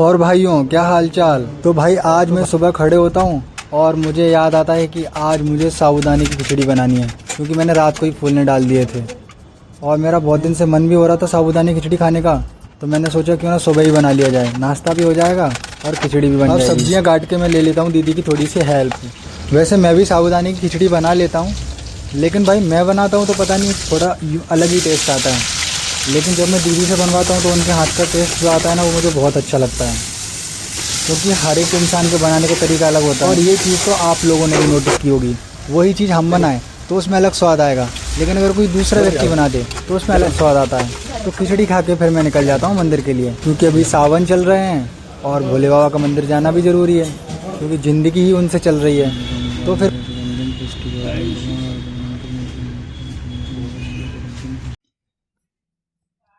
और भाइयों क्या हाल चाल। तो भाई आज मैं सुबह खड़े होता हूँ और मुझे याद आता है कि आज मुझे साबूदाने की खिचड़ी बनानी है, क्योंकि मैंने रात को ही फूलने डाल दिए थे और मेरा बहुत दिन से मन भी हो रहा था साबूदाने की खिचड़ी खाने का। तो मैंने सोचा क्यों ना सुबह ही बना लिया जाए, नाश्ता भी हो जाएगा और खिचड़ी भी बन जाएगी। अब सब्जियाँ काट के मैं ले लेता हूँ दीदी की थोड़ी सी हेल्प। वैसे मैं भी साबूदाने की खिचड़ी बना लेता हूँ, लेकिन भाई मैं बनाता हूँ तो पता नहीं थोड़ा अलग ही टेस्ट आता है, लेकिन जब मैं दीदी से बनवाता हूँ तो उनके हाथ का टेस्ट जो आता है ना वो मुझे बहुत अच्छा लगता है, क्योंकि हर एक इंसान के बनाने का तरीका अलग होता है। और ये चीज़ तो आप लोगों ने भी नोटिस की होगी, वही चीज़ हम बनाएं तो उसमें अलग स्वाद आएगा, लेकिन अगर कोई दूसरा व्यक्ति बना दे तो उसमें अलग स्वाद आता है। तो खिचड़ी खा के फिर मैं निकल जाता हूँ मंदिर के लिए, क्योंकि अभी सावन चल रहे हैं और भोले बाबा का मंदिर जाना भी ज़रूरी है, क्योंकि ज़िंदगी ही उनसे चल रही है। तो फिर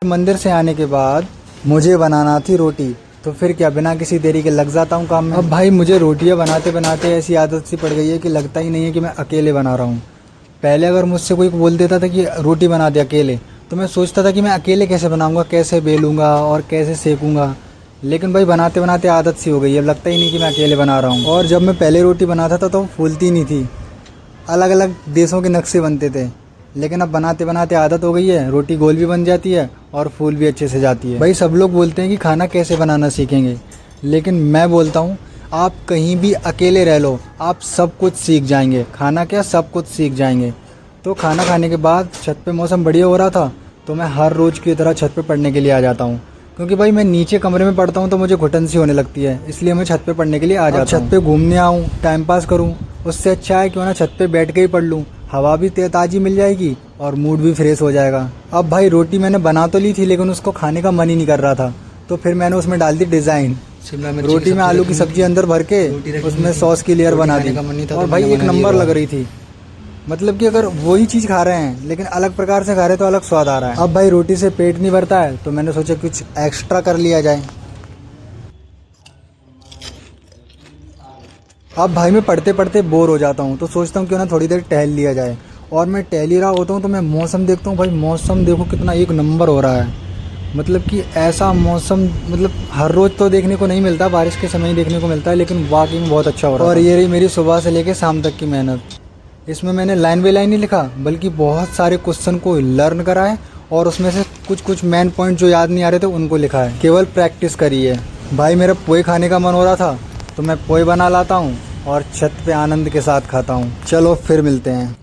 मंदिर से आने के बाद मुझे बनाना थी रोटी, तो फिर क्या बिना किसी देरी के लग जाता हूँ काम में। अब भाई मुझे रोटियाँ बनाते बनाते ऐसी आदत सी पड़ गई है कि लगता ही नहीं है कि मैं अकेले बना रहा हूँ। पहले अगर मुझसे कोई बोल देता था कि रोटी बना दे अकेले, तो मैं सोचता था कि मैं अकेले कैसे बनाऊँगा, कैसे बेलूँगा और कैसे सेकूँगा, लेकिन भाई बनाते बनाते आदत सी हो गई है, अब लगता ही नहीं कि मैं अकेले बना रहा हूँ। और जब मैं पहले रोटी बनाता था तो वो फूलती नहीं थी, अलग अलग देशों के नक्शे बनते थे, लेकिन अब बनाते बनाते आदत हो गई है, रोटी गोल भी बन जाती है और फूल भी अच्छे से जाती है। भाई सब लोग बोलते हैं कि खाना कैसे बनाना सीखेंगे, लेकिन मैं बोलता हूँ आप कहीं भी अकेले रह लो, आप सब कुछ सीख जाएंगे। खाना क्या, सब कुछ सीख जाएंगे। तो खाना खाने के बाद छत पे मौसम बढ़िया हो रहा था, तो मैं हर रोज़ की तरह छत पे पढ़ने के लिए आ जाता हूँ, क्योंकि भाई मैं नीचे कमरे में पढ़ता हूँ तो मुझे घुटन सी होने लगती है, इसलिए मैं छत पे पढ़ने के लिए आ जाता हूँ। छत पे घूमने आऊँ, टाइम पास करूँ, उससे अच्छा है क्यों ना छत पे बैठ के ही पढ़ लूँ, हवा भी ताज़ी मिल जाएगी और मूड भी फ्रेश हो जाएगा। अब भाई रोटी मैंने बना तो ली थी, लेकिन उसको खाने का मन ही नहीं कर रहा था, तो फिर मैंने उसमें डाल दी डिज़ाइन। रोटी में आलू की सब्जी अंदर भर के उसमें सॉस की लेयर बना दी और भाई एक नंबर लग रही थी। मतलब कि अगर वही चीज़ खा रहे हैं लेकिन अलग प्रकार से खा रहे हैं तो अलग स्वाद आ रहा है। अब भाई रोटी से पेट नहीं भरता है, तो मैंने सोचा कुछ एक्स्ट्रा कर लिया जाए। अब भाई मैं पढ़ते पढ़ते बोर हो जाता हूँ, तो सोचता हूँ क्यों ना थोड़ी देर टहल लिया जाए। और मैं टहल ही रहा होता हूँ तो मैं मौसम देखता हूँ, भाई मौसम देखो कितना एक नंबर हो रहा है। मतलब कि ऐसा मौसम मतलब हर रोज़ तो देखने को नहीं मिलता, बारिश के समय ही देखने को मिलता है, लेकिन वाकई में बहुत अच्छा हो रहा है। और ये रही मेरी सुबह से लेकर शाम तक की मेहनत। इसमें मैंने लाइन बाई लाइन नहीं लिखा, बल्कि बहुत सारे क्वेश्चन को लर्न करा है और उसमें से कुछ मेन पॉइंट जो याद नहीं आ रहे थे उनको लिखा है। केवल प्रैक्टिस करी है। भाई मेरा पोहे खाने का मन हो रहा था, तो मैं पोहे बना लाता हूँ और छत पे आनंद के साथ खाता हूँ। चलो फिर मिलते हैं।